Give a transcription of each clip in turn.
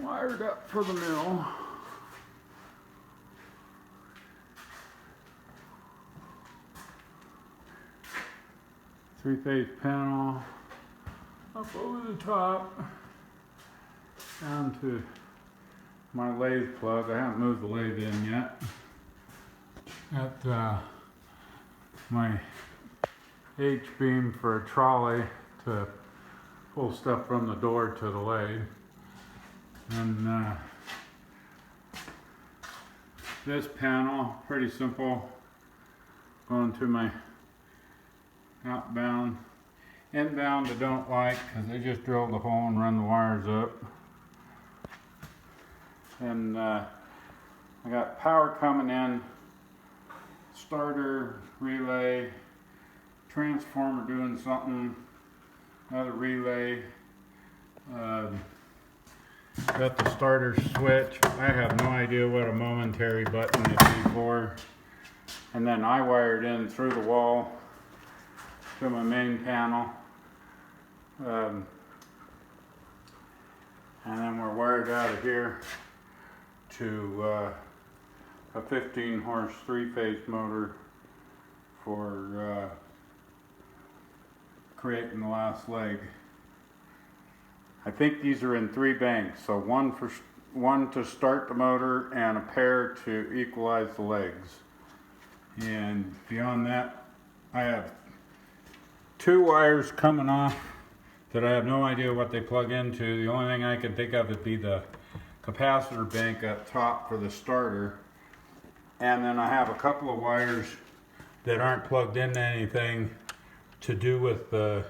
wired up for the mill. Three-phase panel up over the top down to my lathe plug. I haven't moved the lathe in yet. Got my H-beam for a trolley to pull stuff from the door to the lathe. And this panel, pretty simple, going to my outbound. Inbound I don't like because they just drilled the hole and run the wires up. And I got power coming in, starter, relay, transformer doing something, another relay. Got the starter switch. I have no idea what a momentary button is for. And then I wired in through the wall to my main panel. And then we're wired out of here to a 15 horse 3-phase motor for creating the last leg. I think these are in 3 banks, so one to start the motor and a pair to equalize the legs. And beyond that, I have 2 wires coming off that I have no idea what they plug into. The only thing I can think of would be the capacitor bank up top for the starter. And then I have a couple of wires that aren't plugged into anything to do with the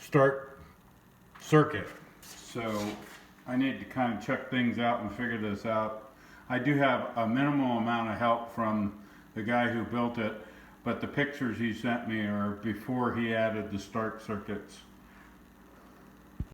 start circuit. So I need to kind of check things out and figure this out. I do have a minimal amount of help from the guy who built it, but the pictures he sent me are before he added the start circuits.